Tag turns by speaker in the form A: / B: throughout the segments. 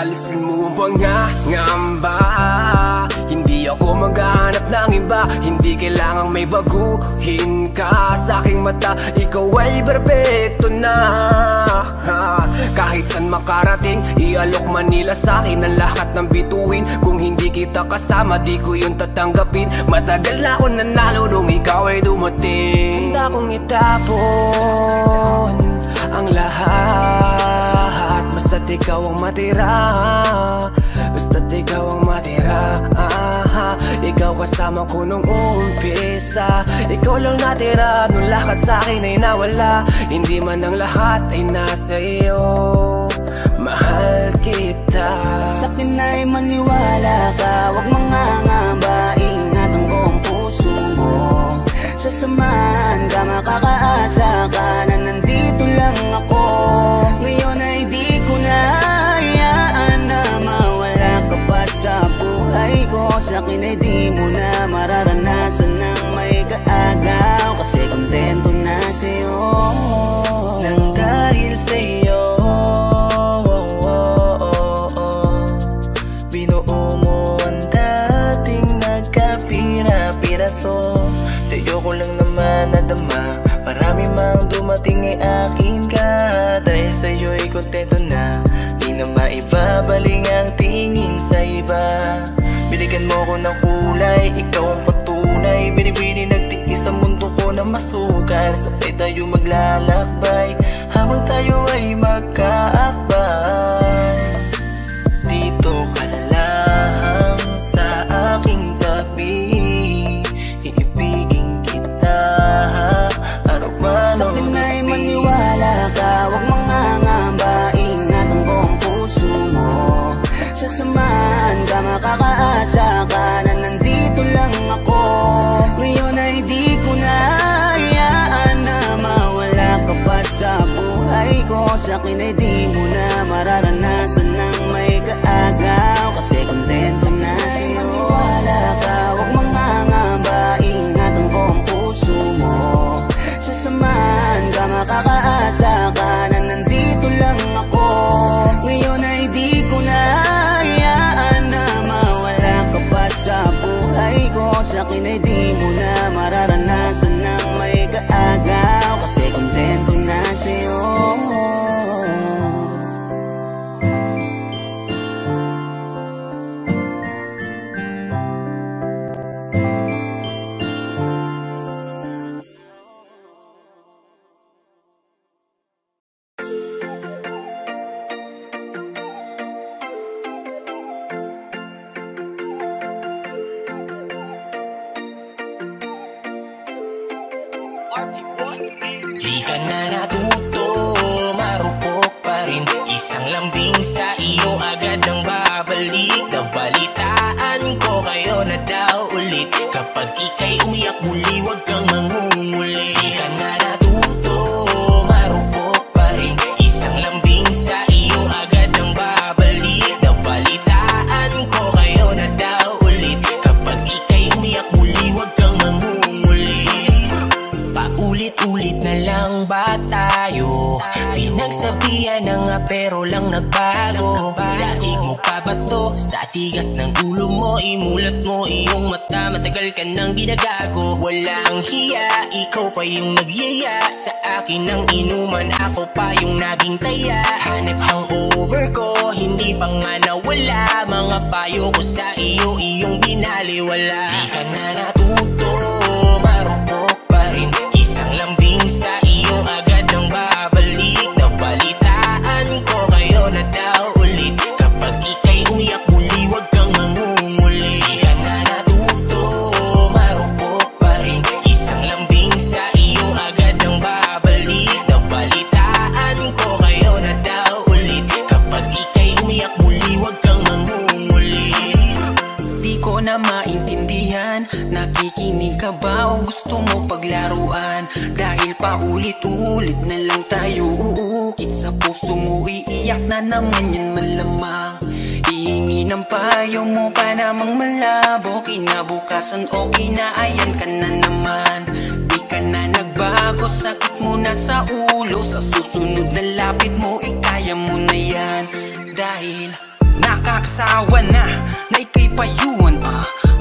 A: Alisin mo mga ngamba. Hindi ako maghahanap ng iba. Hindi kailangang may baguhin ka. Sa aking mata, ikaw ay perfecto na. Kahit saan makarating, ialok Manila sa akin ang lahat ng bituin. Kung hindi kita kasama, di ko yun tatanggapin. Matagal na ako nanalo nung ikaw ay dumating. Handa kong itapon ang lahat, basta't ikaw ang matira. Basta't ikaw ang matira. Ikaw kasama ko nung umpisa. Ikaw lang natira nung lahat sa akin ay nawala. Hindi man ang lahat ay nasa iyo. Mahal kita.
B: Sa'kin ay maniwala ka, huwag mangangamba. Ingatan ko ang puso mo. Sasamahan ka, makakaasa ka na nandito lang ako. Ngayon ay di ko na hayaan na mawala ka pa sa buhay ko. Sa'kin ay di mo na mararanasan ng may kaagaw, kasi kontento na sa'yo.
A: Nang dahil sa'yo, binuo mo ang dating nagkapira-piraso. Sa'yo ko lang naman nadama, marami mang dumating ay akin ka. Dahil sa'yo'y kontento na, di na maibabaling ang tingin sa iba. Binigyan mo ko ng kulay, ikaw ang patunay. Binibini nagtiis sa mundo ko na masukal. Sabay tayo maglalakbay, habang tayo ay magkaakbay. Dito ka lang sa aking tabi, iibigin kita araw man.
B: Sa'kin ay maniwala ka, huwag mangangamba. Ingatan ko ang puso mo. Sasamahan ka, makakaasa ka na nandito lang ako. Ngayon ay di ko na hayaan na mawala ka pa sa buhay ko. Sa'kin ay di mo na mararanasan ng may kaagaw, kasi kontento na sa'yo. Maniwala ka, huwag mangangamba. Ingatan ko ang puso mo. Sasamahan ka, makakaasa ka na nandito lang ako. Ngayon ay di ko na hayaan na mawala ka pa sa buhay ko. Sa'kin ay di mo na mararanasan ng may kaagaw, kasi kontento na sa'yo.
C: Di ka na natuto, marupok pa rin. Isang lambing sa iyo agad ang babalik. Nabalitaan ko kayo na daw ulit. Kapag ika'y umiyak muli, huwag kang mangunguli. Di ka na natuto, marupok pa rin. Isang lambing sa iyo agad ang babalik. Nabalitaan ko kayo na daw ulit. Kapag ika'y umiyak muli, huwag kang mangunguli. Paulit-ulit na lang ba tayo? Pinagsabihan na nga pero lang nagbago. Daig mo pa ba to? Sa tigas ng ulo mo, imulat mo iyong mata. Matagal ka nang ginagago. Walang hiya, ikaw pa yung nagyaya. Sa akin ang inuman, ako pa yung naging taya. Hanip hangover ko, hindi pa nga nawala. Mga payo ko sa iyo, iyong binaliwala. Di ka na natuto, marupok pa rin. Isang lambing sa iyo agad ang babalik. Nabalitaan ko kayo na daw ulit. Kapag ika'y umiyak muli, huwag kang mangunguli. Di ka na natuto, marupok pa rin. Isang lambing sa iyo agad ang babalik. Nabalitaan ko kayo na daw ulit. Kapag ika'y umiyak muli, huwag kang mangunguli.
A: Di ko na maintindihan, nakikinig ka ba o gusto mo paglaruan? Dahil paulit-ulit na lang tayo uukit sa puso mo, iiyak na naman yan malamang. Hihingi ng payo mo pa namang malabo. Kinabukasan o kinaayan ka na naman. Di ka na nagbago, sakit mo na sa ulo. Sa susunod na lapit mo, ikaya mo na yan. Dahil
D: nakakasawa na ika'y payuhan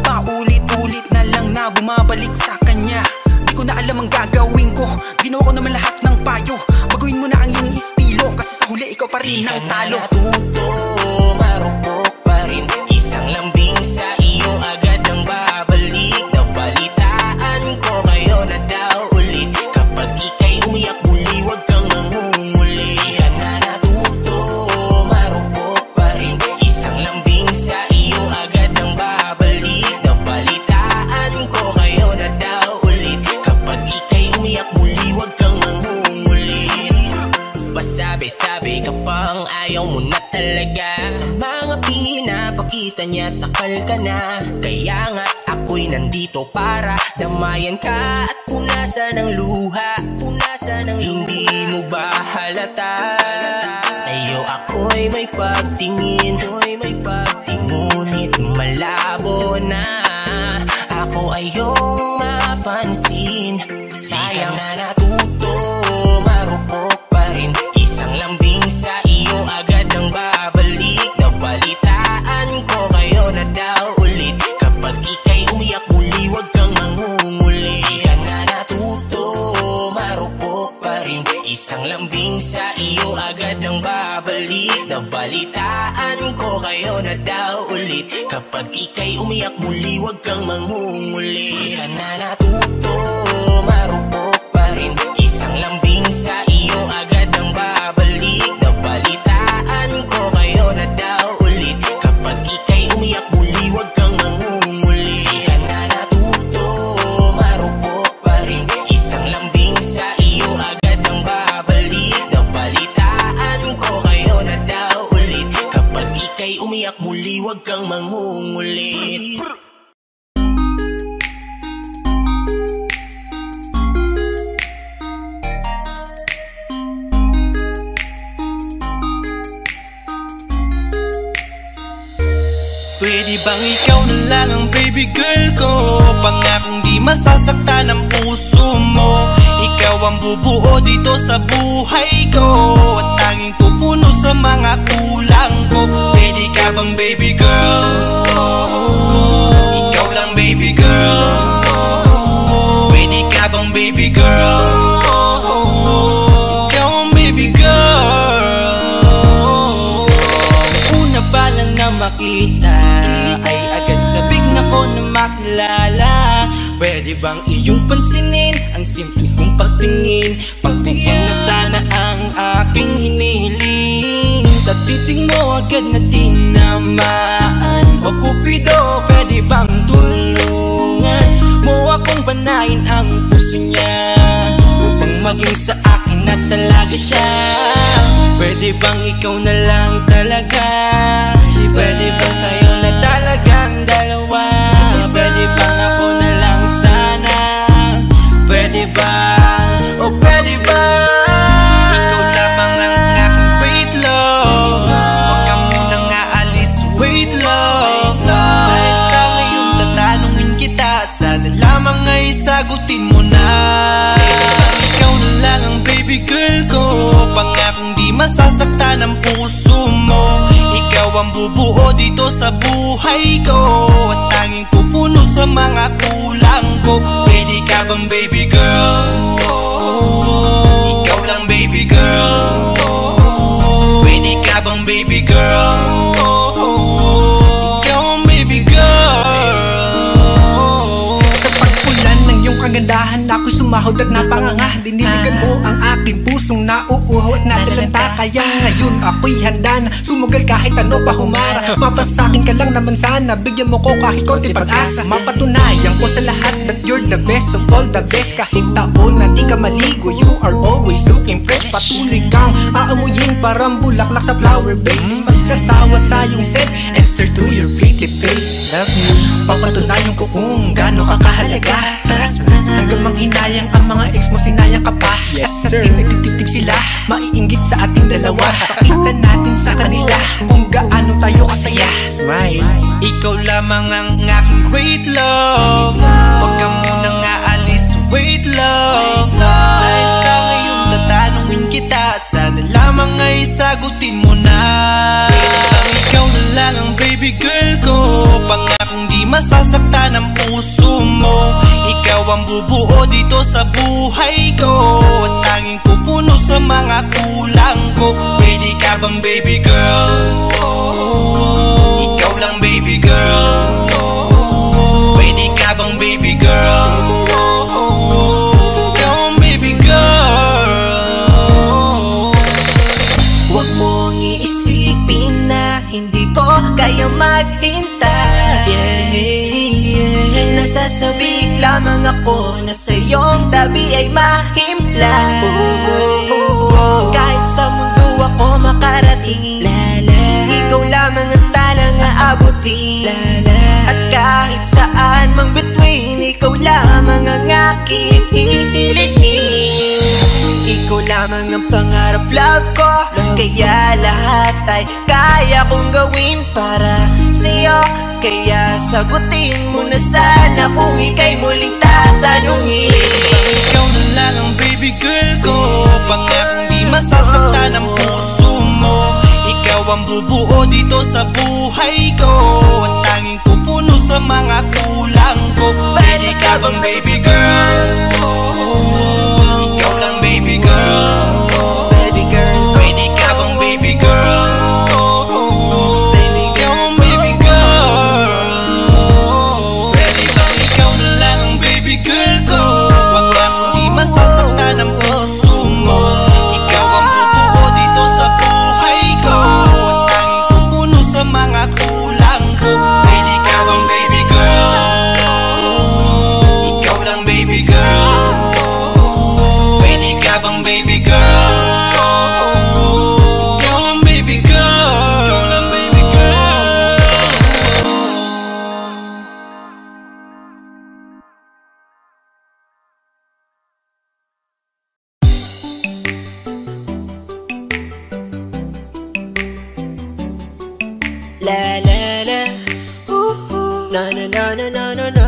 D: paulit-ulit na lang na bumabalik sa kanya. Di ko na alam ang gagawin ko, ginawa ko naman lahat ng payo. Baguhin mo na ang iyong estilo, kasi sa huli ikaw pa rin ang talo.
C: Di ka na natuto, marupok pa rin. Isang lambing sa iyo agad ang babalik. Nabalitaan ko kayo na daw ulit. Kapag ika'y umiyak muli, huwag kang mangunguli. Di ka na natuto, marupok pa rin. Isang lambing sa iyo agad ang babalik. Nabalitaan ko kayo na daw ulit. Kapag ika'y umiyak muli, huwag kang mangunguli. Pasabi-sabi ka pang ayaw mo na talaga. Sa mga pinapakita niya, sakal ka na. Kaya nga ako'y nandito para damayan ka at punasan ng luha. Hindi mo ba halata? Sa'yo ako'y may pagtingin, ngunit malabo na. Ako ay iyong mapansin. Sayang na natuto, marupok pa rin. Isang lambing sa iyo agad ang babalik. Nabalitaan ko kayo na daw ulit. Kapag ika'y umiyak muli, huwag kang mangunguli. Di ka na natuto, marupok pa rin. Isang lambing sa iyo agad ang babalik. Nabalitaan ko kayo na daw ulit. Kapag ika'y umiyak muli, huwag kang mangunguli. Di ka na natuto, marupok pa rin. Isang lambing sa iyo agad ang babalik. Nabalitaan ko kayo na daw ulit. Kapag ika'y umiyak muli, huwag kang mangunguli. Di ka na natuto, marupok pa rin. Isang lambing sa iyo agad ang babalik. Nabalitaan ko kayo na daw ulit. Kapag ika'y umiyak muli, huwag kang mangunguli.
D: Pwede bang ikaw na lang ang baby girl ko? Pangakong di masasaktan ang puso mo. Ikaw ang bubuo dito sa buhay ko, at tanging pupuno sa mga kulang ko. Pwede ka bang baby girl? Ikaw lang baby girl. Pwede ka bang baby girl? Ikaw ang baby girl. Una pa lang na makita ay agad sabik na ko na makilala. Pwede bang iyong pansinin ang simple kong pagtingin? Pagbigyan na sana ang aking hinihiling. Sa titing mo agad na tinamaan. O Cupido, pwede bang tulungan mo akong banayin ang puso niya, upang maging sa akin na talaga siya? Pwede bang ikaw na lang talaga? Pwede bang tayo na talagang dalawa? Pwede bang ako na lang sana? Pwede bang, o pwede bang ikaw lamang ang aking wait love? Huwag ka munang aalis, wait love. Dahil sa ngayon tatanungin kita, at sana lamang ay sagutin mo na. Ikaw na lang ang baby girl ko, pangakong di masasaktan ang puso mo. Ikaw ang bubuo dito sa buhay ko, at tanging pupuno sa mga kulang ko. Pwede ka bang baby girl? Ikaw lang baby girl. Pwede ka bang baby girl? Ikaw ang baby girl. Sa pagpulan ng iyong kagandahan, ako'y sumahod at napanganga. Diniligan mo ang aking pusong nauuhaw at natalanta. Kaya ngayon ako'y handa na sumugal kahit ano pa humara. Mapasakin ka lang naman sana, bigyan mo ko kahit konti pag-asa. Mapatunayan ko sa lahat that you're the best of all the best. Kahit taon na di ka maligo, you are always looking fresh. Patuloy kang aamuyin parang bulaklak sa flower base. Di magsasawa sa iyong scent, Esther to your pretty face. Love you, papatunayan ko kung gaano ka kahalaga. Hanggang manghinayang ang mga ex mo, sinayang ka pa. Yes, at sir, nagtitig sila, maiinggit sa ating dalawa. Pakita natin sa kanila kung gaano tayo kasaya. Smile. Ikaw lamang ang aking great love. Huwag ka munang aalis, wait love. Dahil sa ngayon sagutin mo na. Ikaw na lang baby girl ko, pangakong di masasaktan ang puso mo. Ikaw ang bubuo dito sa buhay ko, at tanging pupuno sa mga kulang ko. Pwede ka bang baby girl? Ikaw lang baby girl. Pwede ka bang baby girl? Ikaw ang baby girl.
C: Huwag mong iisipin na hindi ko kaya maghintay. Nasasabik lamang ako na sa iyong tabi ay mahimlay. Kahit sa mundo ako makarating, ikaw lamang ang talang aabutin. At kahit saan mang between, ikaw lamang ang aking hihilihin. Ikaw lamang ang pangarap, love ko, kaya lahat ay kaya kong gawin para sa'yo. Kaya sagutin mo na sana kung ika'y muling tatanungin.
D: Ikaw na lang ang baby girl ko, pangakong di masasaktan ang puso mo. Ikaw ang bubuo dito sa buhay ko, at tanging pupuno sa mga kulang ko. Pwede ka bang baby girl? Ikaw lang baby girl.
C: Baby girl,
D: Pwede ka bang baby girl?
C: baby
D: Ikaw
C: girl,
D: ang baby girl. Pwede bang ikaw na lang ang baby girl ko, pangakong di masasaktan ang puso mo. Ikaw ang bubuo dito sa buhay ko, at tanging pupuno sa mga kulang ko. Pwede ka bang baby girl? Ikaw lang baby girl. Pwede ka bang baby girl? Ikaw ang baby girl. Ikaw lang baby girl.
C: la la la, na na na na na na na,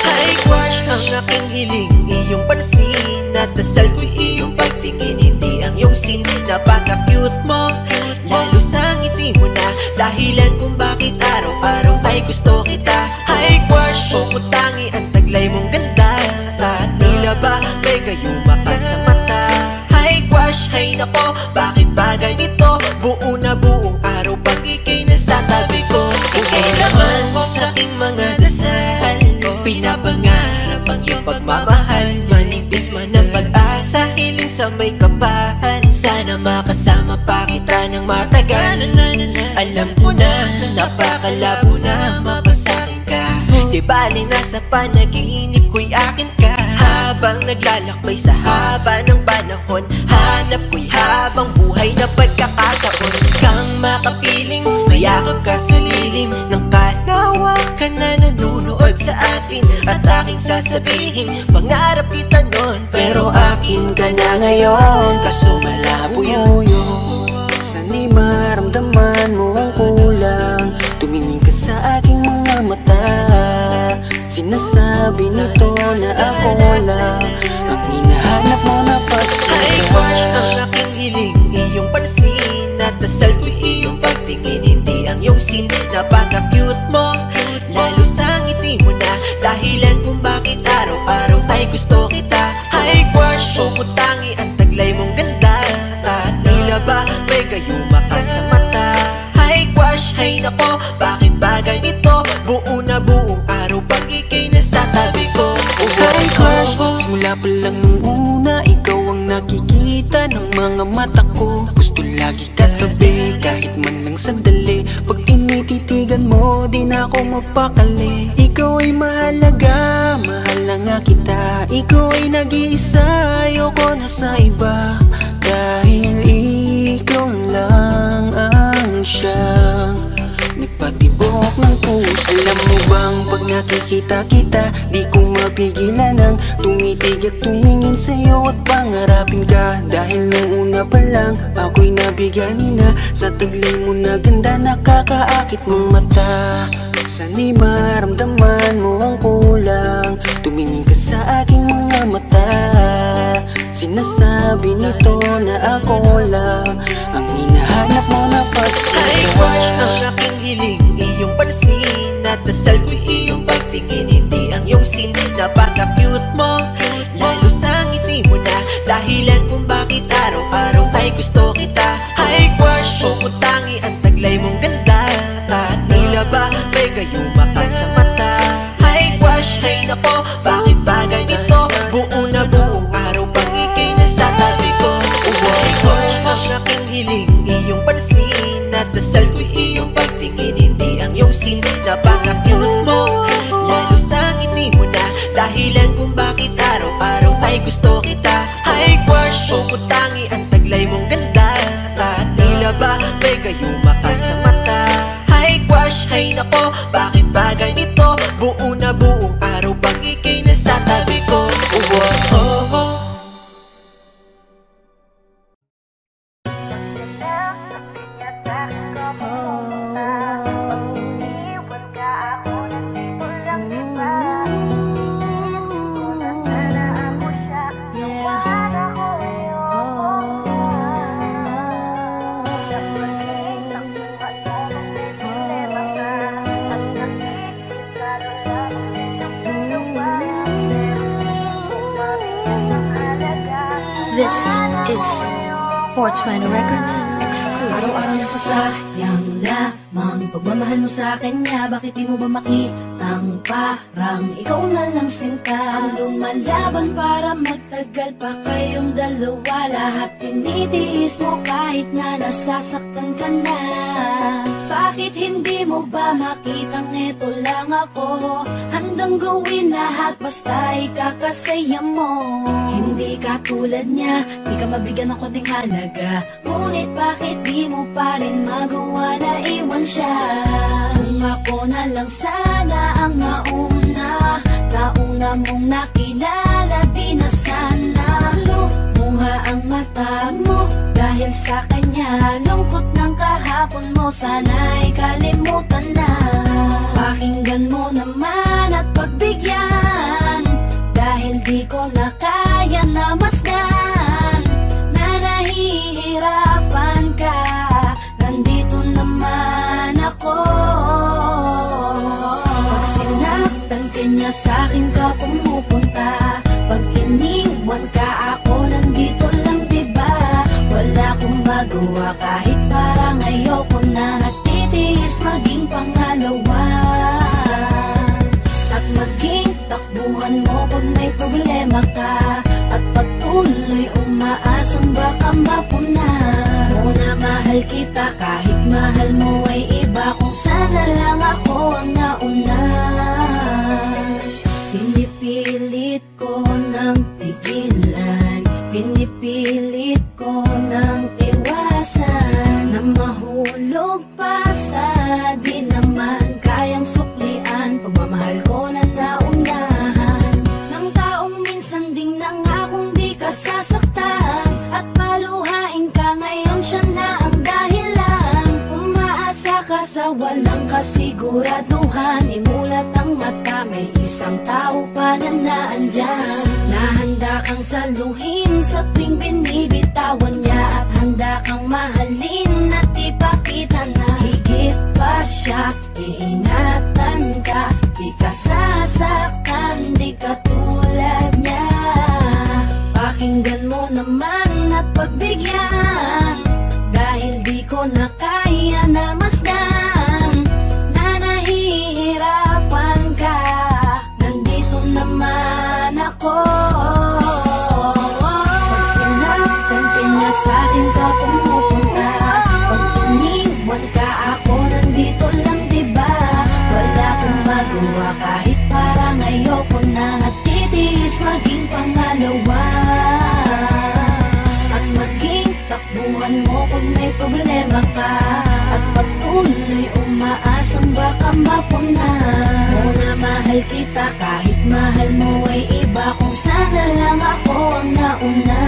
C: High crush ang aking hiling, iyong pansin. At dasal ko'y iyong pagtingin, hindi ang iyong sin. Napaka-cute mo, lalo sa ngiti mo na dahilan kung bakit araw-araw ay gusto kita. High crush, pumutangi ang taglay mong ganda, at tila ba may gayuma ka sa mata. High crush, hay nako, bakit ba ganito? Buo na buong araw pag ika'y nasa tabi ko. Ika'y laman sa aking mga dasal, pinapangarap ang iyong pagmamahal. Manipis man ang pag-asa, hiling sa may kapal. Sana makasama pa kita ng matagal. Alam ko na, napakalabo na mapasakin ka. Di bali nasa panaginip ko'y akin ka. Habang naglalakbay sa haba ng panahon, hanap ko'y habang buhay na pagkakataon. Kang makapiling, mayakap ka sa lilim ng kalawakan na nanunood sa atin. At aking sasabihin, pangarap kita nun, pero akin ka na ngayon. Kaso malabo yun.
A: Sana'y maramdaman mo ang kulang, tumingin ka sa aking mga mata. Sinasabi nito na ako lang ang hinahanap mo na
C: High crush ang
A: pagsika.
C: aking hiling, iyong pansin. At dasal ko'y iyong pagtingin, hindi ang iyong sin. Napaka-cute mo, lalo sa ngiti mo na dahilan kung bakit araw-araw ay gusto kita. High crush, pumutangi ang taglay mong ganda, at tila ba may gayuma ka sa mata. High crush, hay nako, bakit ba ganito? Buo na buong araw pag ika'y nasa tabi ko.
A: High crush, simula pa lang nung una, ikaw ang nakikita ng mga mata ko. Gusto lagi katabi, kahit man lang sandali. Pag tinititigan mo, di na ako mapakali. Ikaw ay mahalaga, mahal na nga kita. Ikaw ay nag-iisa, ayoko na sa iba. Dahil ikaw lang ang siyang nagpatibok ng puso. Alam mo bang pag nakikita kita, di ko mapigilan ang tumitig at tumingin sa'yo at pangarapin ka. Dahil nung una pa lang, ako'y nabigani na sa taglay mo na ganda, nakakaakit mong mata. Sana'y maramdaman mo ang kulang, tumingin ka sa aking mga mata.
B: Sinasabi nito na ako lang ang hinahanap mo na pagsigawan.
D: Ay crush, ang aking hiling, iyong pansin at dasal ko'y iyong pagtingin, hindi ang iyong sin. Napaka-cute mo, lalo sa ngiti mo na dahilan kung bakit araw-araw ay gusto kita. Ay crush, pumutangi ang taglay mong ganda at tila ba may gayuma ka sa mata. Ay crush, ay nako, bakit ba ganito? Buo na buong araw pang ikay nasa tabi ko. Ay crush, ang aking hiling, iyong pansin at dasal ko'y iyong pagtingin, hindi ang iyong sin. Napaka-cute mo, lalo sa ngiti mo na dahilan kung bakit araw-araw ay gusto kita. Ay crush, pumutangi ang taglay mong ganda at tila ba may gayuma ka sa mata. Ay crush, ay nako, bakit ba ganito? Buo na buong araw pag ikay nasa tabi ko.
E: This is 420 Records exclusive.
F: Araw-araw nasasayang lamang pagmamahal mo sa akin nga. Bakit di mo ba makitang parang ikaw na lang sinta ang lumalaban para magtagal pa kayong dalawa. Lahat tinitiis mo kahit na nasasaktan ka na. Bakit hindi mo ba makitang eto lang ako? Handang gawin lahat basta ikakasaya mo. Hindi ka tulad niya, di ka mabigyan ng konting halaga. Ngunit bakit di mo pa rin magawa na iwan siya? Kung ako na lang sana ang nauna mong nakilala, di na sana lumuha ang mata mo dahil sa kanya. Lungkot ng kahapon mo, sana'y kalimutan na. Pakinggan mo naman at pagbigyan, dahil di ko na kaya na masdan na nahihirapan ka. Nandito naman ako. Pag sinaktan ka niya, sa'kin ka pumupunta. Pag iniwan ka, ako nandito lang, diba? Wala akong magawa kahit parang ayoko na. Nagtitiis maging pangalawa at maging takbuhan mo pag may problema ka. At pagtuloy umaasang baka mapuna mo na mahal kita kahit mahal mo ay iba. Kung sana lang ako ang nauna. Pinipilit ko ng pigilan, pinipilit ko ng iwasan na mahulog pa sa di naman kayang suklian. Pagmamahal ko na naunahan ng taong minsan ding nangakong di ka sasaktan. At paluhain ka ngayon, siya na ang dahilan. Umaasa ka sa walang kasiguraduhan. Imulat ang mata, may isang tao pa na naandyan. Nahanda kang saluhin sa tuwing binibitawan niya. At handa kang mahalin at ipakita na higit pa siya. Iingatan ka, di ka sasaktan, di ka tulad niya. Pakinggan mo naman at pagbigyan, dahil di ko na kaya na masdan na nahihirapan ka. Nandito naman ako. Pag sinaktan ka niya, sa'kin ka pumupunta. Pag iniwan ka, ako nandito lang, diba? Wala akong magawa kahit parang ayoko na. Nagtitiis maging pangalawa at maging takbuhan mo pag may problema ka. At pagtuloy umaasang baka mapuna mo na mahal kita kahit mahal mo ay iba. Kung sana lang ako ang nauna.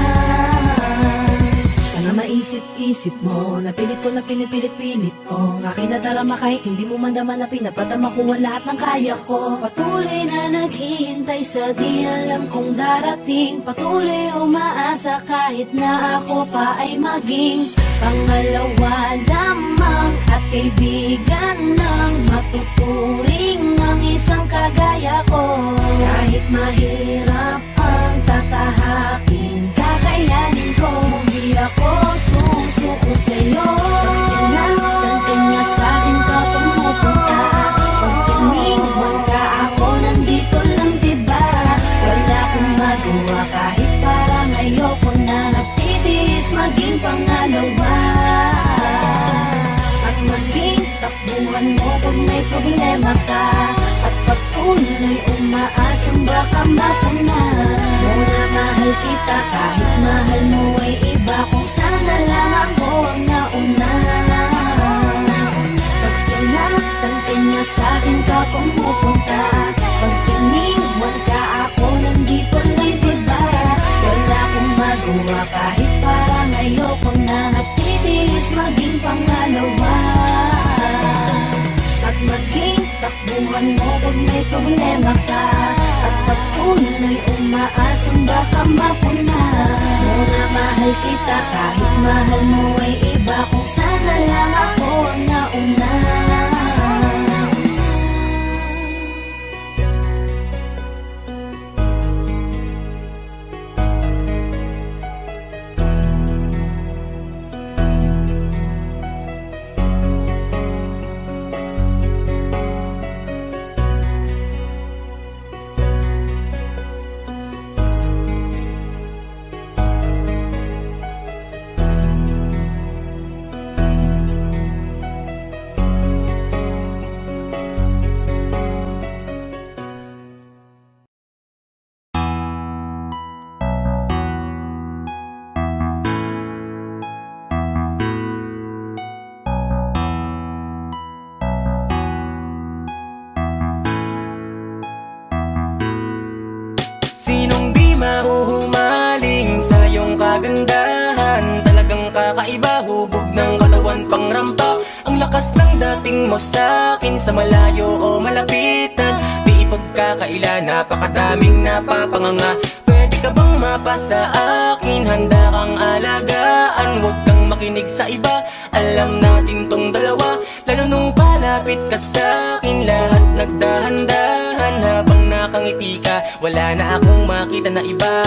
F: Sana isip-isip mo. Napilit ko na pinipilit-pilit ko. Ang aking nadarama kahit hindi mo mandama na pinapadama ko ang lahat ng kaya ko. Patuloy na naghihintay sa di alam kung darating. Patuloy umaasa kahit na ako pa ay maging pangalawa lamang at kaibigan ng matuturing ang isang kagaya ko. Kahit mahirap ang tatahakin, kakayanin ko. Hindi ako susuko sa'yo. Pag sinatan ka niya sa'kin ka pumupunta. Pag tiniwan ka ako, nandito lang diba? Wala akong magawa kahit parang ayoko na. Nagtitiis maging pangalawa at maging takbuhan mo kung may problema ka. At patuloy umaasang baka mapuna. Muna mahal kita kahit mahal mo ay iba. Kung sana lang ako ang nauna. Pag sinatan ka niya sa'kin ka pumupunta. Pag tiniwan ka ako, nandito lang diba? Wala akong magawa kahit parang ayoko na. Nagtitiis maging pangalawa at maging takbuhan mo kung may problema ka. At patuloy umaasang baka mapuna. Muna mahal kita kahit mahal mo ay iba. Kung sana lang ako ang nauna.
D: Sinong di mahuhumaling sa iyong kagandahan? Talagang kakaiba, hubog ng katawan pangrampa. Ang lakas ng dating mo sa'kin, sa malayo o malapitan. Di ipagkakaila, napakadaming napapanganga. Pwede ka bang mapasa akin? Handa kang alagaan, huwag kang makinig sa iba. Alam natin tong dalawa, lalo nung palapit ka sa'kin. Lahat nagdahan-dahan habang nakangiti ka. Wala na akong makita na iba.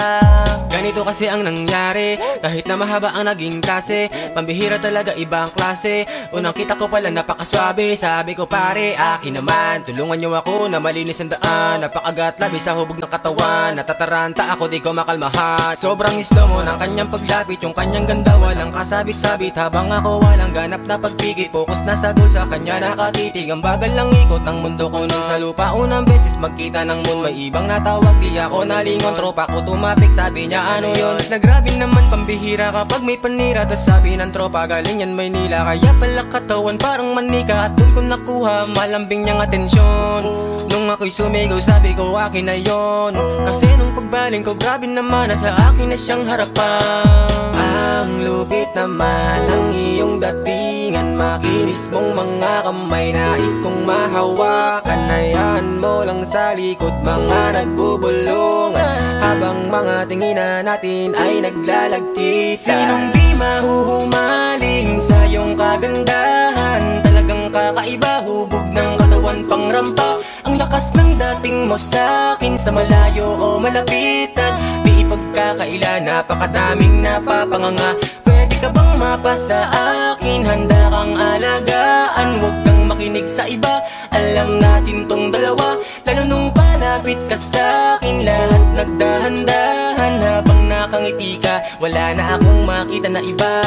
D: Ganito kasi ang nangyari, kahit na mahaba ang naging klase. Pambihira talaga iba ang klase. Unang kita ko pala napakaswabe. Sabi ko pare, akin naman. Tulungan niyo ako na malinis ang daan. Napakagat labi sa hubog ng katawan. Natataranta ako, di ko makalmahan. Sobrang slow mo ng kanyang paglapit. Yung kanyang ganda walang kasabit-sabit. Habang ako walang ganap na pagpikit. Focus na sa goal, sa kanya nakatitig. Ang bagal lang ikot ng mundo ko nun sa lupa. Unang beses magkita ng moon, may ibang natawag. Di ako nalingon, tropa ko tumapik. Sabi niya ano yun? Nagrabe naman, pambihira kapag may panira. Tas sabi ng tropa, galing yan Maynila. Kaya pala katawan parang manika. At dun ko nakuha malambing niyang atensyon. Nung ako'y sumigaw, sabi ko akin na yun. Kasi nung pagbaling ko, grabe naman, nasa akin na siyang harapan. Ang lupit naman ang iyong datingan. Makinis mong mga kamay, nais kong mahawakan. Hayaan mo lang sa likod, mga nagbubulungan. Habang mga tinginan natin ay naglalagkitan. Sinong di mahuhumaling sa iyong kagandahan? Talagang kakaiba, hubog ng katawan pangrampa. Ang lakas ng dating mo sa'kin, sa malayo o malapitan. Di ipagkakaila, napakadaming napapanganga. Pwede ka bang mapasa akin? Handa kang alagaan, huwag kang makinig sa iba. Alam natin tong dalawa, lalo nung palapit ka sa'kin. Lahat nagdahan-dahan habang nakangiti ka. Wala na akong makita na iba.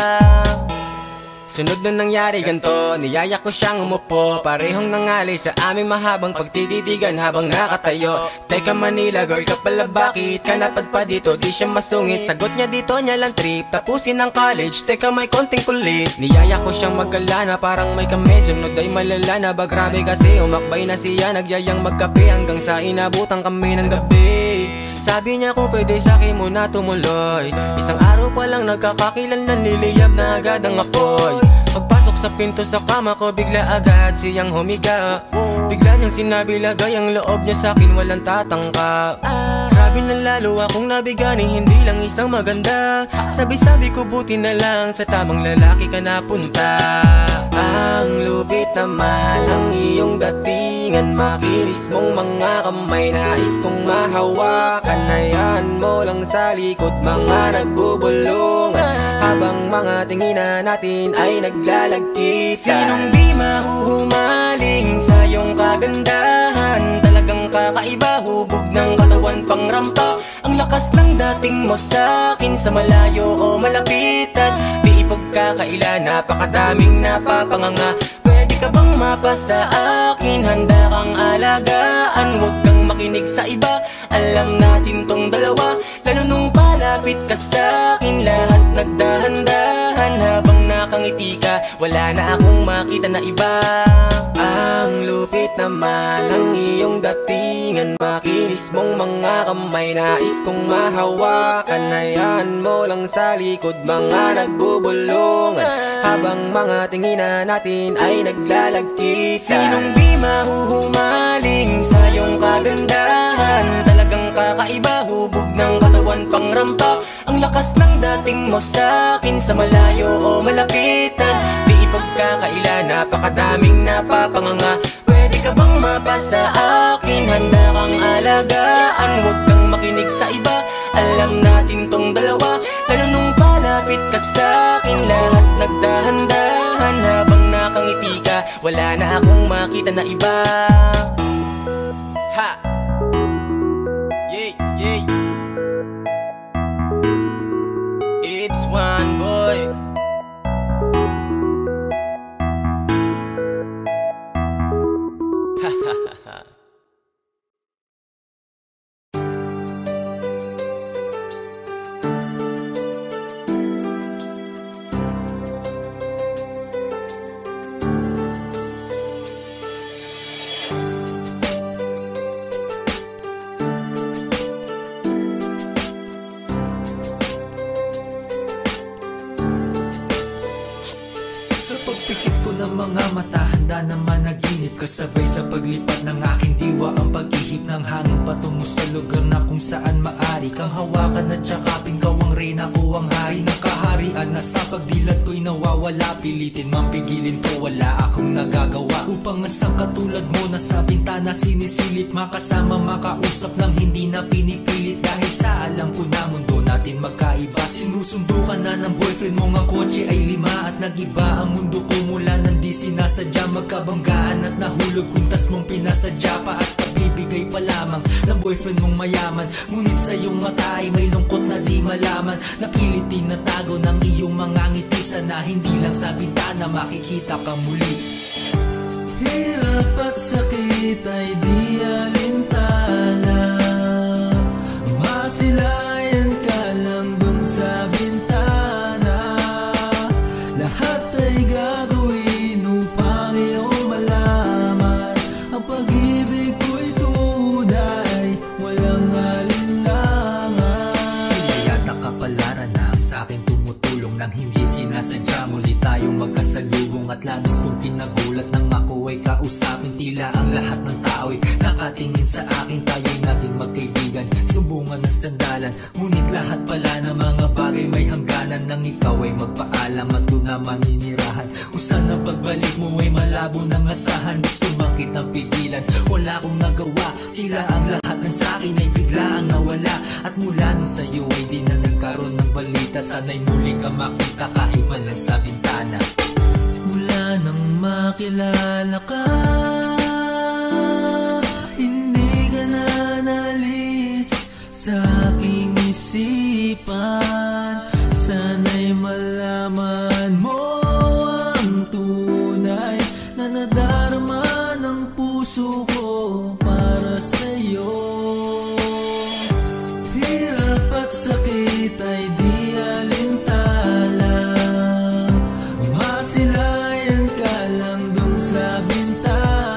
D: Sunod na nangyari ganto, niyaya ko siyang umupo. Parehong nangali sa aming mahabang pagtititigan habang nakatayo. Teka Manila girl ka pala, bakit ka napadpa dito? Di siya masungit, sagot niya dito niya lang trip. Tapusin ang college, teka may konting kulit. Niyaya ko siyang magala na parang may kami. Sunod ay malala na ba, grabe kasi umakbay na siya. Nagyayang magkape hanggang sa inabutan kami ng gabi. Sabi niya kung pwede sa'kin muna tumuloy. Isang araw
C: pa lang nagkakakilanlan, niliyab na agad ang apoy. Pagpasok sa pinto sa kama ko, bigla agad siyang humiga. Bigla niyang sinabi lagay ang loob niya sa'kin, walang tatangka. Grabe na lalo akong nabigani, hindi lang isang maganda. Sabi-sabi ko buti na lang sa tamang lalaki ka napunta. Ang lupit naman ang iyong datingan, makinis mong mga kamay, nais kong mahawakan. Hayaan mo lang sa likod mga nagbubulungan, habang mga tinginan natin ay naglalagkita. Sinong di mahuhumaling sa iyong kagandahan, talagang kakaiba, hubog ng katawan pang rampa. Ang lakas ng dating mo sa'kin, sa malayo o malapitan, di ipagkakaila, napakadaming napapanganga. Pwede ka bang mapasa akin, handa kang alagaan, huwag kang makinig sa iba, alam natin tong dalawa. Lalo nung palapit ka sa'kin, lahat nagdahan-dahan, habang nakangiti ka, wala na akong makita na iba. Ang lupit naman ang iyong datingan, makinis mong mga kamay, nais kong mahawakan. Hayaan mo lang sa likod mga nagbubulungan, habang mga tinginan natin ay naglalagkita. Sinong di mahuhumaling sa iyong kagandahan, talagang kakaiba, hubog ng katawan pang rampa. Ang lakas ng dating mo sa'kin, sa malayo o malapitan, di ipagkakaila, napakadaming napapanganga. Pwede ka bang mapasa akin, handa kang alagaan, huwag kang makinig sa iba, alam natin tong dalawa. Lalo nung palapit ka sa'kin, lahat nagdahan-dahan, habang nakangiti ka, wala na akong makita na iba. Ha! Yay, yay! It's one boy. Ha ha ha ha.
G: Pagpikit ko ng mga mata, handa naman naginip, kasabay sa paglipat ng aking diwa, ang pag-ihip ng hangin patungo sa lugar na kung saan maari kang hawakan at yakapin. Kaw ang reyna, ko ang hari ng kaharian, na sa pagdilat ko'y nawawala. Pilitin mang pigilin ko, wala akong nagagawa, upang asang katulad mo na sa bintana sinisilip, makasama makausap ng hindi na pinipilit. Dahil sa alam ko na mundo natin magkaiba, sinusundo ka na ng boyfriend mo, ang kotse ay 5 at nag-iba ang mundo ko mula nang di sinasadya. Magkabanggaan at nahulog, kuntas mong pinasadya pa at kabibigay pa lamang ng boyfriend mong mayaman. Ngunit sa iyong mata ay may lungkot na di malaman, napilit tinatago ng iyong mga ngiti, sana hindi lang sa bintana makikita ka muli. Hirap at sakit ay di alintana, masilayan ka lang dun sa bintana. Lahat ay gagawin upang iyong malaman, ang pag-ibig ko'y tunay, walang alinlangan. Pinayata kapalaran na sa akin tumutulong nang hindi sinasadya, muli tayong magkasalubong at labis kong kinagulat nang ako ay kausapin. Tila ang lahat ng tao'y nakatingin sa akin, tayo'y naging magkaibigan, sumbungan ng sandalan. Ngunit lahat pala ng mga bagay may hangganan, nang ikaw ay magpaalam at doon na maninirahan. Kung saan ang pagbalik mo ay malabo ng asahan, gusto man kitang pigilan, wala akong nagawa. Tila ang lahat ng sa'kin ay biglaang nawala, at mula nung sa'yo ay di na nagkaroon ng balita. Sana'y muli ka makita kahit man lang sa bintana. Mula nang makilala ka, hindi ka na nalis sa aking isipan. Sana'y malaman mo ang tunay na nadarama ng puso ko para sa'yo. Hirap at sakit ay di alintana, masilayan ka lang dun sa bintana.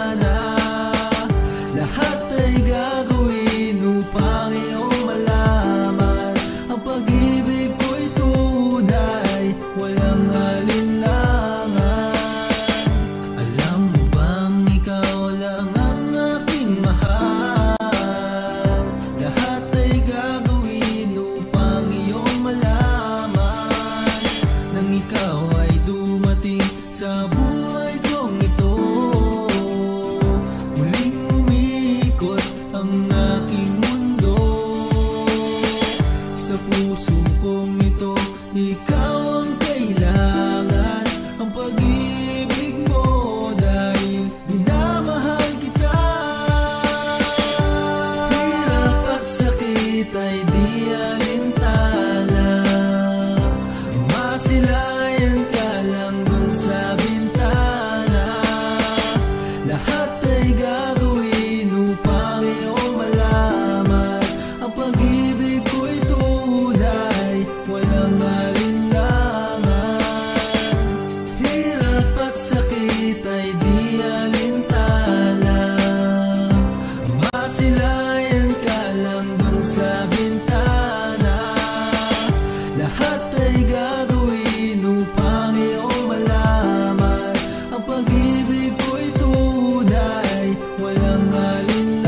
G: masilayan ka lang dun sa bintana. Lahat ay gagawin upang iyong malaman ang pag-ibig ko'y tunay, walang alinlangan.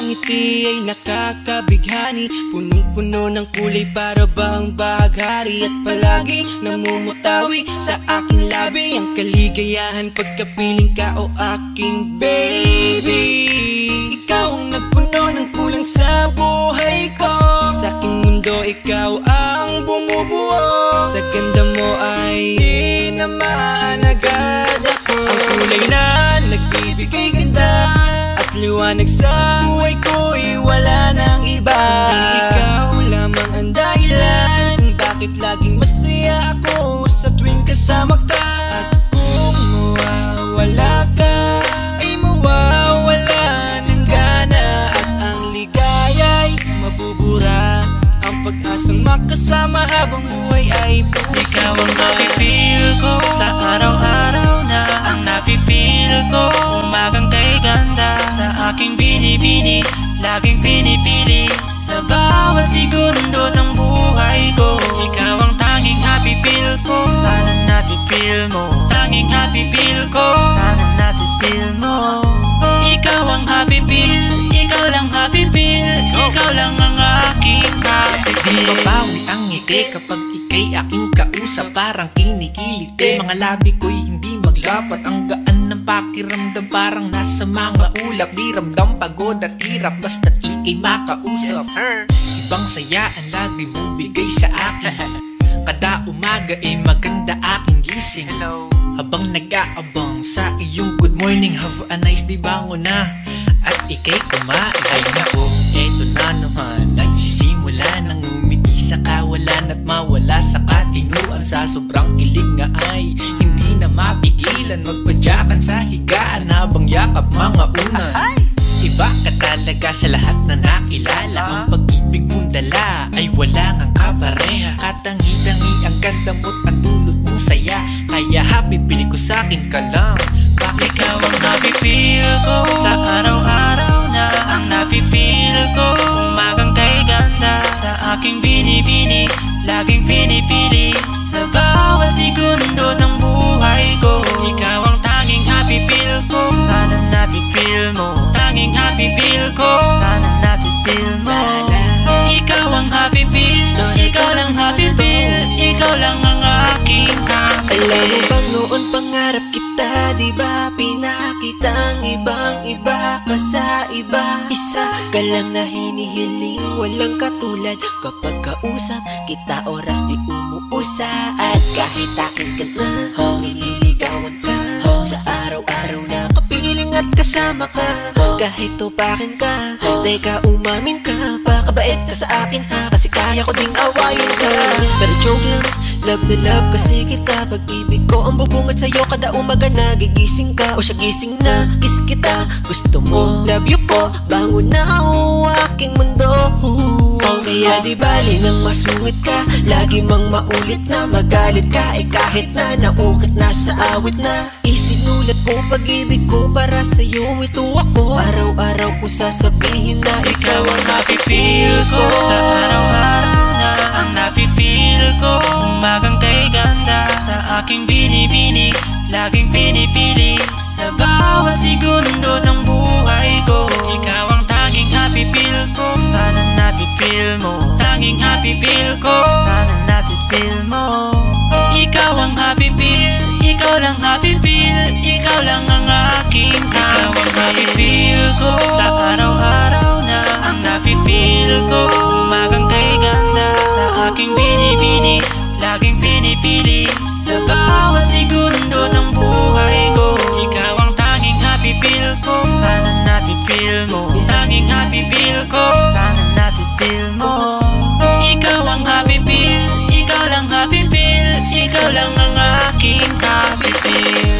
D: Ngiti ay nakakabighani, punong-puno ng kulay para bang bahaghari. At palagi namumutawi sa aking labi ang kaligayahan pagkapiling ka o aking baby. Ikaw ang nagpuno ng kulang sa buhay ko, sa aking mundo ikaw ang bumubuo. Sa ganda mo ay tinamaan agad ako. Ang kulay na nagbibigay ganda at liwanag sa buhay ko'y wala nang iba. Hindi ikaw lamang ang dahilan kung bakit laging masaya ako sa tuwing kasama ka. At kung mawawala ka ay mawawala ng gana, at ang ligaya'y mabubura. Ang pag-asang makasama habang buhay ay puso.
C: Ikaw ang nafe-feel ko sa araw-araw na ang nafe-feel ko. Umagang kay ganda sa aking binibini, laging pinipili sa bawat segundo ng buhay ko. Ikaw ang tanging happy feel ko, sana nafe-feel mo. Tanging happy feel ko, sana nafe-feel mo. Ikaw ang happy feel, ikaw lang happy feel, ikaw lang ang aking happy feel.
H: Mabawi ang ngiti kapag ika'y aking kausap, parang kinikiliti. Mga labi ko'y hindi maglapat, ang gaan ng pakiramdam parang nasa mga ulap. Di ramdam pagod at hirap basta't ika'y makausap. Ibang saya ang lagi mong bigay sa akin, kada umaga ay maganda aking gising. Habang nag-aabang sa iyong good morning, have a nice day, bangon na at ika'y kumain. Ay nako, eto na naman, nagsisimula nang umiti sa kawalan at mawala sa katinuan. Sa sobrang kilig nga ay hindi na mapigilan, magpadyakan sa higaan habang yakap mga unan. Iba ka talaga sa lahat na nakilala, ang pag-ibig mong dala ay wala ngang kapareha. Katangi-tangi ang ganda mo't ang dulot mong saya, kaya happy pili ko sa'kin ka lang. Bakit
C: Ikaw ang nafe-feel ko sa araw-araw na ang nafe-feel ko. Umagang kay ganda sa aking binibini, laging pinipili sa bawat segundo ng buhay ko. Ikaw ang tanging happy feel ko, sana nafe-feel mo. Tanging happy feel ko, sana nafe-feel mo. Ikaw ang happy feel, ikaw lang happy feel, ikaw lang ang aking happy feel.
D: Alam mo bang noon pangarap kita, diba? Pinakitang ibang-iba ka sa iba. Isa ka lang na hinihiling, walang katulad. Kapag kausap kita, oras di umuusa. At kahit akin ka na, nililigawan ka. Sa araw-araw na kapiling at kasama ka. Kahit tupakin ka, teka umamin ka. Pakabait ka sa akin ha, kasi kaya ko ding awayin ka. Pero joke lang, love na love kasi kita. Pag-ibig ko ang bubungad sa'yo, kada umaga nagigising ka. O siya gising na, kiss kita. Gusto mo, love you po, bangon na ang aking mundo. Kaya di bali nang masungit ka, lagi mang maulit na magalit ka. Eh kahit na naukit na sa awit na, isinulat ko pag-ibig ko para sa'yo, ito ako. Araw-araw ko sasabihin na ikaw ang happy feel ko.
C: Sa araw-araw na ang nafe-feel ko. Umagang kay ganda sa aking binibini, laging pinipili sa bawat segundo ng buhay ko. Ikaw ang tanging happy feel ko, sana nafe-feel mo. Tanging happy feel ko, sana nafe-feel mo. Ikaw ang happy feel, ikaw lang happy feel, ikaw lang ang aking happy. Ikaw ang
D: ko. Sa araw-araw na ang nafe-feel ko, umagang kay ganda sa aking binibini, laging pinipili sa bawat segundo ng buhay ko. Ikaw ang tanging happy feel ko, sana nafe-feel mo. Tanging happy feel ko, sana nafe-feel mo. Ikaw ang happy feel, ikaw lang happy feel, ikaw lang ang aking happy feel.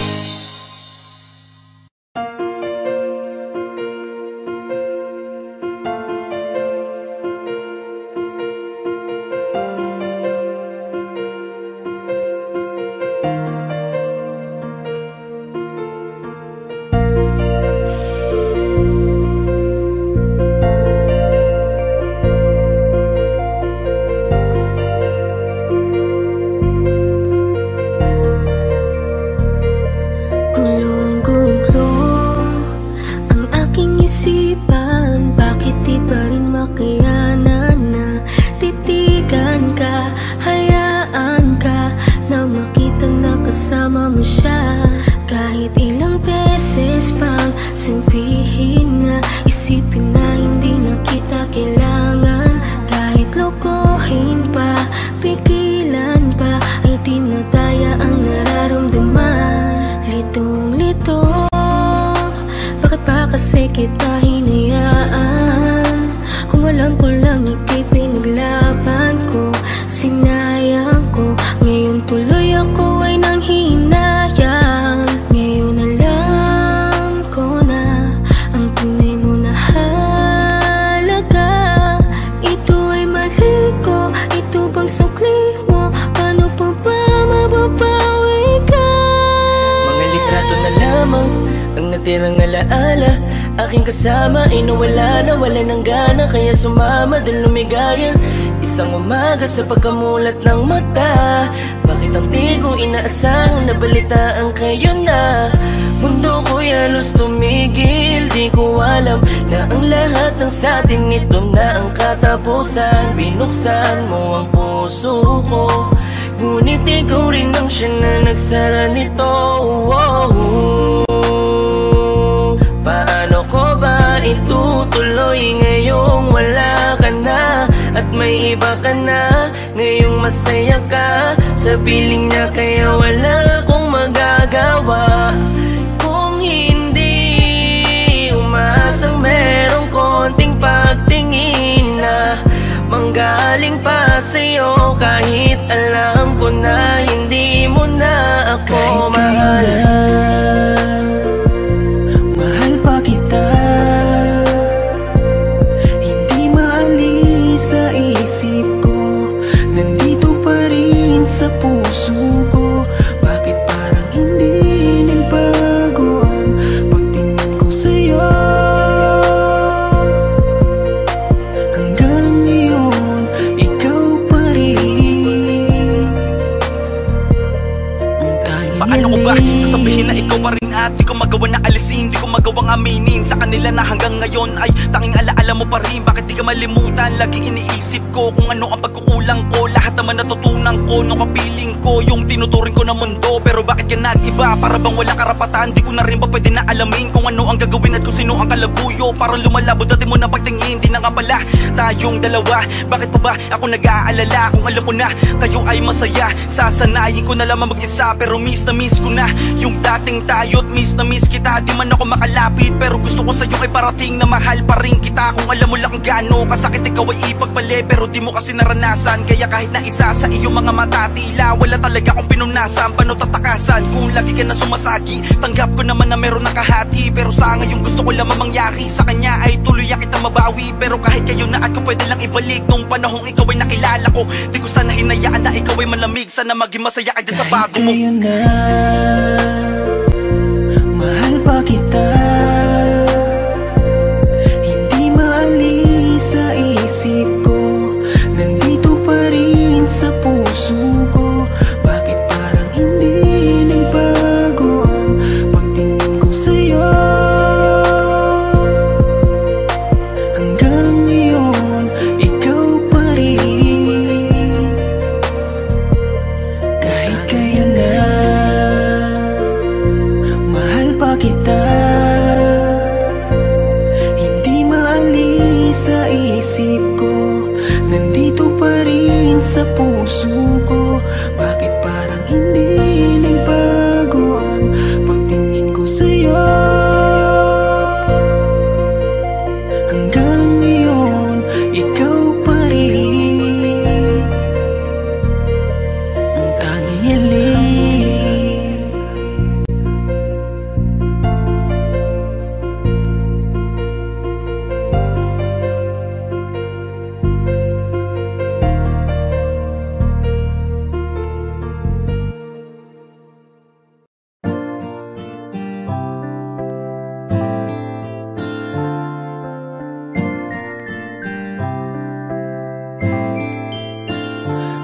I: Tirang alaala, aking kasama ay nawala na, wala ng gana, kaya sumama dun lumigaya. Isang umaga sa pagkamulat ng mata, bakit ang di ko inaasahang nabalitaan kayo na? Mundo ko'y halos tumigil, di ko alam na ang lahat ng satin nito na ang katapusan. Binuksan mo ang puso ko, ngunit ikaw rin ang siya na nagsara nito. Paano ko ba itutuloy ngayong wala ka na at may iba ka na? Ngayong masaya ka sa piling niya, kaya wala akong magagawa kung hindi umasang merong konting pagtingin na manggaling pa sa'yo, kahit alam ko na hindi mo na ako mahal. Hindi maalis sa isip ko, nandito pa rin sa puso ko. Bakit parang hindi nagbago ang pagtingin ko sa'yo? Hanggang ngayon, ikaw pa rin.
J: Paano ko ba sasabihin na ikaw pa rin at di ko magawa na alisin, di ko magawang aminin sa kanila na hanggang ngayon ay tanging alaala mo pa rin. Bakit di ka malimutan? Laging iniisip ko kung ano ang pagkukulang ko. Lahat naman natutunan ko nung kapiling ko yung tinuturing ko na mundo. Pero bakit ka nag-iba? Para bang wala karapatan? Di ko na rin ba pwede na alamin kung ano ang gagawin at kung sino ang kalaguyo? Para lumalabo dati mo na pagtingin, di na nga pala tayong dalawa. Bakit pa ba ako nag-aalala kung alam ko na tayo ay masaya? Sasanayin ko na lamang mag-isa, pero miss na miss ko na yung dating tayo't miss na miss kita. Di man ako makalapit, pero gusto ko sa'yo ay parating na mahal pa rin kita. Kung alam mo lang kung gaano kasakit ikaw ay ipagpali, pero di mo kasi naranasan. Kaya kahit na isa sa iyong mga mata, tila wala talaga akong pinunasan. Paano tatakasan kung lagi ka na sumasagi? Tanggap ko naman na meron nakahati, pero sa ngayon gusto ko lamang mangyari sa kanya ay tuluyan kita mabawi. Pero kahit kayo na at ko pwede lang ibalik nung panahong ikaw ay nakilala ko. Di ko sana hinayaan na ikaw ay malamig, sana maging masaya ka dyan sa bago mo.
I: Mahal pa kita, hindi maalis sa isip ko, nandito pa rin sa puso ko. Bakit parang hindi nagbago ang pagtingin ko sa'yo? Hanggang ngayon, ikaw pa rin. Kahit kaya na sa puso ko. Bakit parang hindi nagbago ang pagtingin ko sa'yo? Hanggang ngayon, ikaw pa rin ang tanging hiling.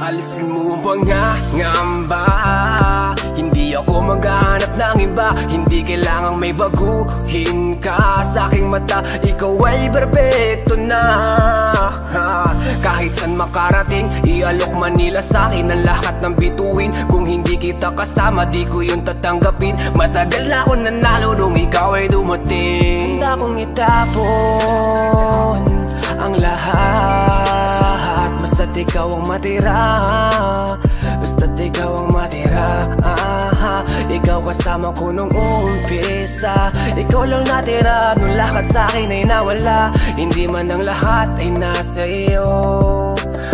A: Alisin mo ang pangangamba, hindi ako maghahanap ng iba. Hindi kailangang may baguhin ka sa aking mata. Ikaw ay perfecto na. Kahit saan makarating, ialok Manila sa akin ang lahat ng bituin. Kung hindi kita kasama, di ko yun tatanggapin. Matagal na ako nanalo nung ikaw ay dumating. Handa kong itapon ang lahat, basta't ikaw ang matira. Basta't ikaw ang matira. Ikaw kasama ko nung umpisa. Ikaw lang natira nung lahat sa'kin ay nawala. Hindi man ang lahat ay nasa iyo.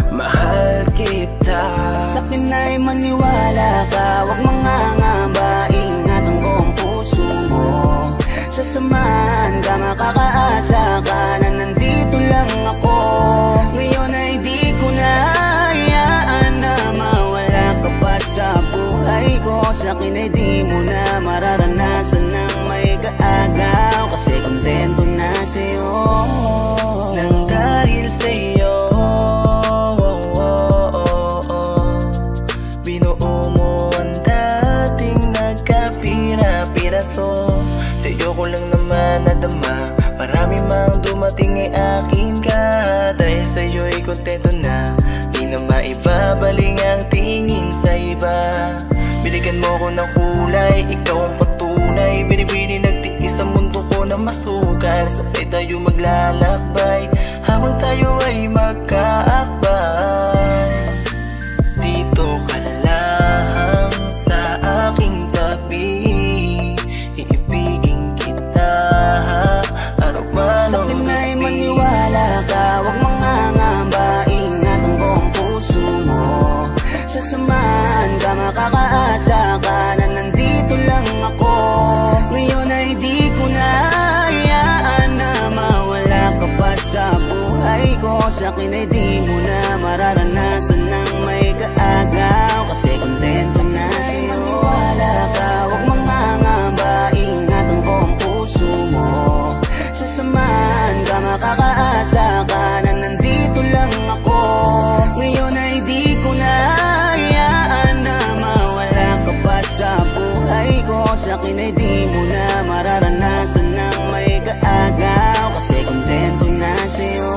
A: Mahal kita.
B: Sa'kin ay maniwala ka, huwag mangangamba. Ingatan ko ang puso mo. Sasamahan ka, makakaasa ka na nandito lang ako. Ngayon ay di ko na hayaan na mawala ka pa sa buhay ko. Sa'kin ay di mo na mararanasan ng may kaagaw, kasi kontento na sa'yo.
I: Nang dahil sa'yo, binuo mo ang dating nagkapira-piraso. Sa'yo ko lang naman nadama, marami mang dumating ay akin ka. Dahil sa'yo'y kontento na, di na maibabaling ang tingin sa iba. Binigyan mo ko ng kulay, ikaw ang patunay. Binibini nagtiis sa mundo ko na masukan. Sabay tayo maglalakbay, habang tayo ay magkaakbay. Dito ka lang sa aking tabi, iibigin kita araw-araw.
B: Sa'kin ay maniwala ka, huwag mangangamba. Ingatan ko ang puso mo. Sasamahan ka, makakaasa ka na nandito lang ako. Ngayon ay di ko na hayaan na mawala ka pa sa buhay ko. Sa'kin ay di mo na mararanasan ng may kaagaw, kasi kontento na sa'yo. Maniwala ka, huwag mangangamba. Ingatan ko ang puso mo. Sasamahan ka, makakaasa ka na nandito lang ako. Ngayon ay di ko na hayaan na mawala ka pa sa buhay ko. Sa'kin ay di mo na mararanasan ng may kaagaw, kasi kontento na sa'yo.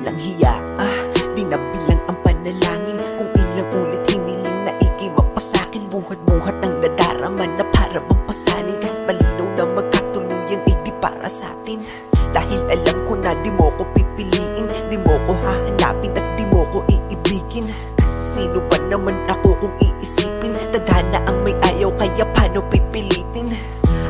K: Lang hiya, di na bilang ang panalangin. Kung ilang ulit hiniling na ikimapasakin. Buhat-buhat ang nadarama na para bang pasanin. Kahit malinaw na magkatuluyan ay di para sa'tin. Dahil alam ko na di mo ko pipiliin, di mo ko hahanapin at di mo ko iibigin. Kasi sino ba naman ako kung iisipin? Tadhana ang may ayaw, kaya paano pipilitin?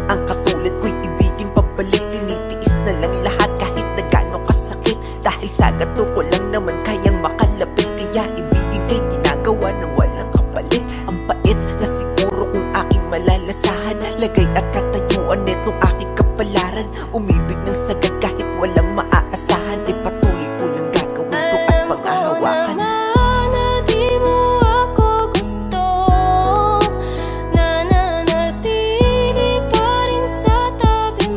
K: Ang katulad ko'y ibigin pabalik. Tinitiis na lang lahat kahit na gaano kasakit. Dahil sa gato ko lang naman kayang makalapit. Kaya ibigin kay ginagawa na walang kapalit. Ang pait na siguro kung aking malalasahan. Lagay at katayuan netong aking kapalaran. Umibig ng sagad kahit walang maaasahan. Di patuloy ko lang gagawin to at panghahawakan.
F: Nananatili pa rin sa tabi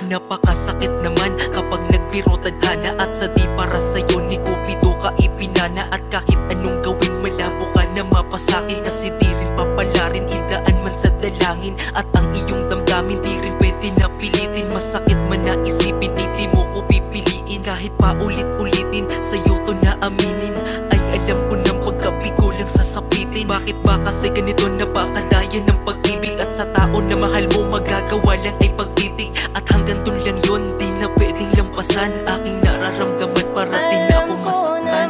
H: napakasakit naman kapag nagbiro tadhana at sa di para sa'yo ni Cupido ka ipinana. At kahit anong gawin malabo ka na mapasakin, kasi di rin papalarin idaan man sa dalangin. At ang iyong damdamin di rin pwede na pilitin, masakit man na isipin ay di mo ko pipiliin. Kahit paulit-ulitin sa'yo to na aminin, ay alam ko ng pagkabigo lang sasapitin. Bakit ba kasi ganito napakadaya ng pag-ibig, at sa tao na mahal mo magagawa lang ay pagtitig. At hanggang dun lang yun, di na pwedeng lampasan aking nararamdaman para di na ako masaktan.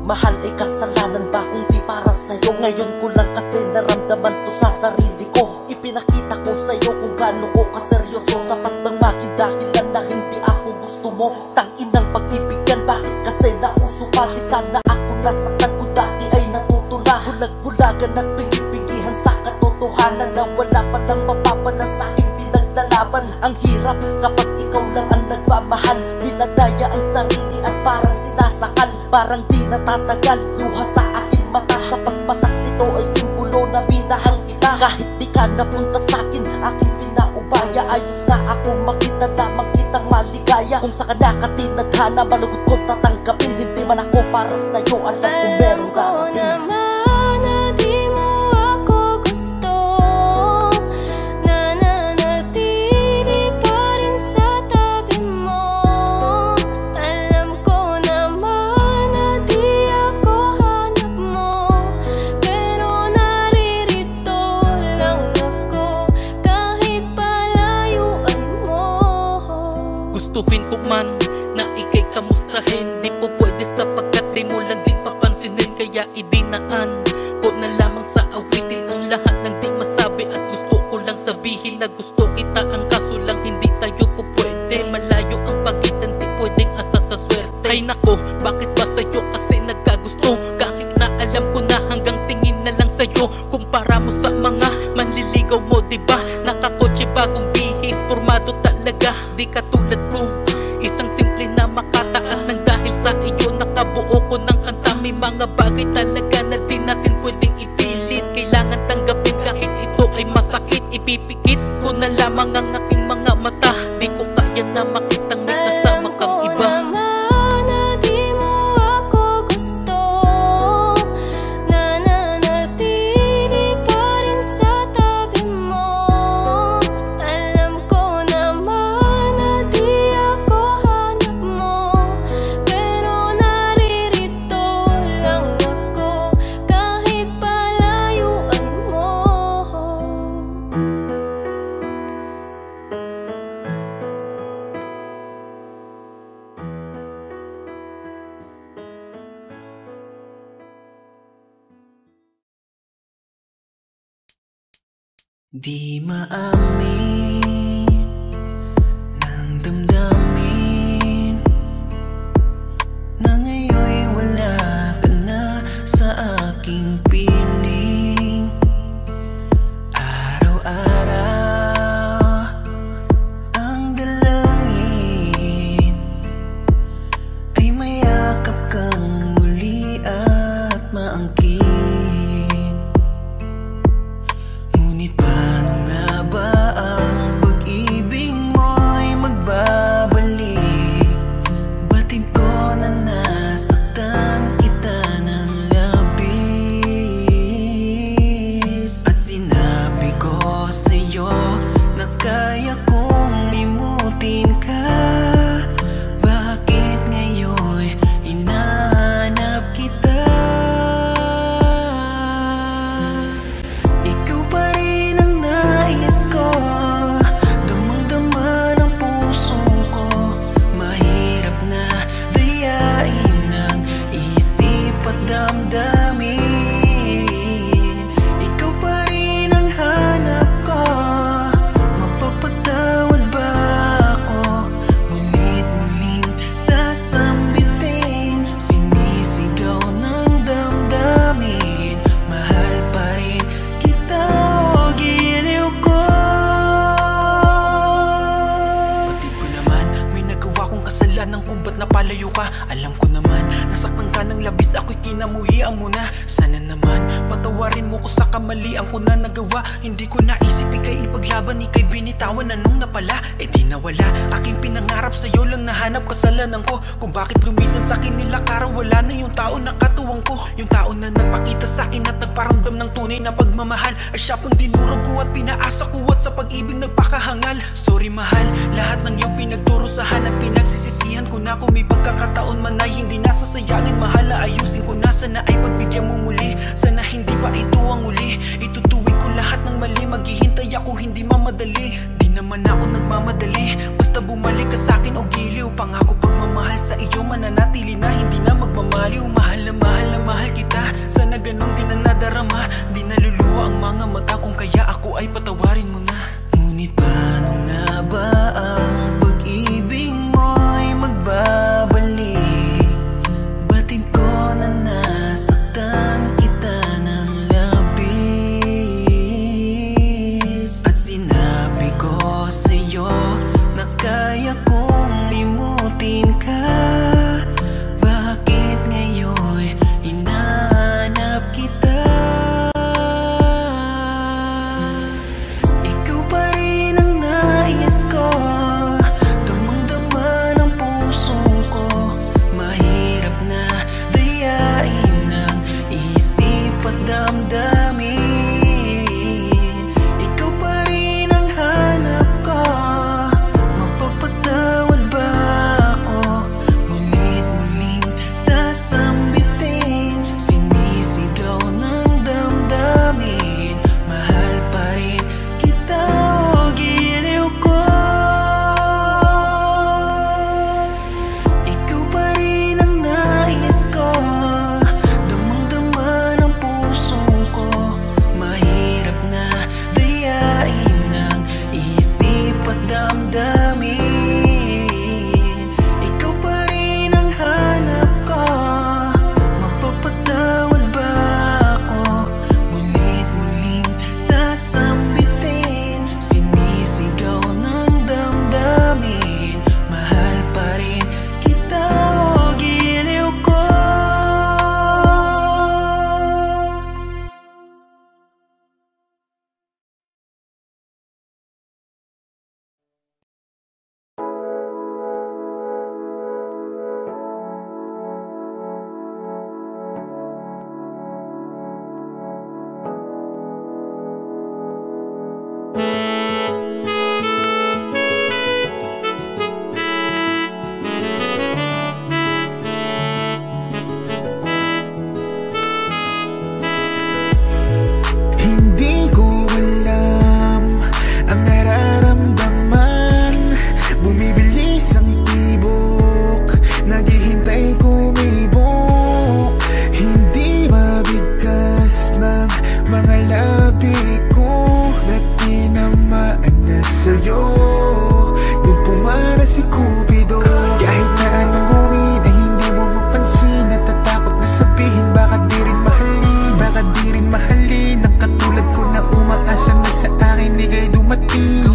L: Mahal ay kasalanan ba kung di para sa'yo? Ngayon ko lang kasi naramdaman to sa sarili ko. Ipinakita ko sa'yo kung gaano ko kaseryoso. Sapat bang maging dahilan na hindi ako gusto mo? Tanginang pag-ibig yan, bakit kasi nauso pa? Di sana ako nasaktan kung dati ay natuto na. Bulag-bulagan at bingi-bingihan sa katotohanan na wala palang mapapala sa aking pinaglalaban. Ang hirap kapag ikaw lang ang nagmamahal, dinadaya ang sarili at parang sinasakal. Parang di natatagal, luha sa aking mata. Sa pagpatak nito ay simbolo na minahal kita. Kahit di ka napunta sa'kin, aking pinaubaya. Ayos na ako makita lamang kitang maligaya. Kung sa kanya ka tinadhana, malugod kong tatanggapin. Hindi man ako para sa'yo, alam ko merong darating.
H: Gustuhin ko man na ikay kamustahin, di po pwede sapagkat di mo lang din papansinin. Kaya idinaan ko na lamang sa awitin ang lahat ng di masabi. At gusto ko lang sabihin na gusto kita, ang kaso lang hindi tayo po pwede. Malayo ang pagitan, di pwedeng asa sa swerte. Ay nako, bakit ba sa'yo kasi nagkagusto? Kahit na alam ko na hanggang tingin na lang sa'yo. Kumpara mo sa mga manliligaw mo, diba? Nakakotse bagong bihis, formado talaga. Di katulad ko, isang simple na makataan ng dahil sa iyo nakabuo ko ng kanta. May mga bagay talaga na di natin pwedeng ipilit, kailangan tanggapin kahit ito ay masakit. Ipipikit ko na lamang ang aking mga mata, di ko kaya na makitang may kasama kang iba.
C: Di maamin ng damdamin na ngayon'y wala ka na sa aking piling. Araw-araw ang dalangin ay mayakap kang muli at maangkin. Ngunit paano nga ba ang pag-ibig mo'y magbabalik? Batid ko na nasaktan kita ng labis. At sinabi ko sa'yo na kaya kong limutin ka. Bakit ngayon'y hinahanap kita? Ikaw pa rin ang nais ko, damang-dama ng puso ko. Mahirap na dayain
G: Alam ko naman, nasaktan ka ng labis, ako'y kinamuhian mo na. Sana naman, patawarin mo ko sa kamalian ko na nagawa. Hindi ko naisip ika'y ipaglaban, ika'y binitawan. Anong napala? Eh di nawala. Aking pinangarap sa'yo lang nahanap kasalanan ko. Kung bakit lumisan sa'kin nilakaran, wala na yung tao na katuwang ko. Yung tao na nagpakita sa'kin at nagparamdam ng tunay na pagmamahal. Ay siya pang dinurog ko at pinaasa ko at sa pag-ibig nagpakahangal. Sorry mahal, lahat ng iyong pinagdurusahan at pinagsisisihan ko na. Kung may pagkakataon man ay hindi nasasayangin, mahal, ayusin ko na. Sana ay pagbigyan mo muli, sana hindi pa ito ang uli. Itutuwid ko lahat ng mali, maghihintay ako hindi mamadali. Di naman ako nagmamadali, basta bumalik ka sa'kin o giliw. Pangako pagmamahal sa iyo mananatili na, hindi na magmamaliw. Mahal na mahal kita, sana ganun din na nadarama. Di naluluwa ang mga mata kung kaya ako ay patawarin mo na. Ngunit paano nga ba ang pag-ibig mo'y magbabalik? Batid ko na nasaktan kita ng labis, at sinabi ko sa'yo na kaya kong limutin ka. Bakit ngayon hinahanap kita? Ikaw pa rin ang nais ko, damang-dama ng puso ko. Mahirap na dayain ng isip at damdamin. Ikaw pa rin ang hanap ko, mapapatawad ba ako? Mulit-muling sasambitin, sinisigaw ng damdamin. Mahal pa rin kita o giliw ko. Ikaw pa rin ang nais ko, damang-dama ng puso ko. Mahirap na dayain ng isip at damdamin. Ikaw pa rin ang hanap ko, mapapatawad ba ako? Mulit-muling sasambitin, sinisigaw ng damdamin. Mahal pa rin kita o giliw ko. Hindi ko alam ang nararamdaman, bumibilis ang tibok, naghihintay kumibok. Hindi mabigkas ng mga labi ko na tinamaan na sa'yo nung pumara si Cupido. Kahit na anong gawin ay hindi mo mapansin, natatakot na sabihin baka di rin mahalin, baka di rin mahalin ang katulad ko na umaasa na sa akin ika'y dumating.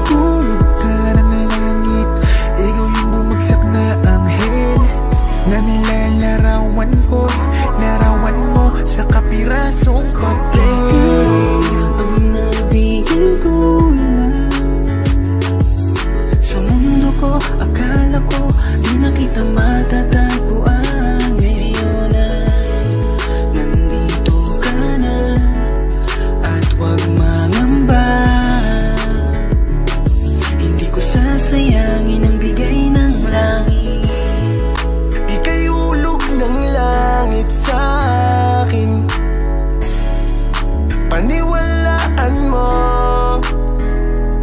G: Tulog ka ng langit, ikaw yung bumagsak na anghel na nilalarawan ko, larawan mo sa kapirasong papel.
I: Ang nabigil ko lang sa mundo ko, akala ko di na kita matatagpuan. Ngayon ay nandito ka na, at huwag mangamba. Hindi ko sasayangin ang bigay ng langit.
L: Ika'y ulog ng langit sa akin, paniwalaan mo.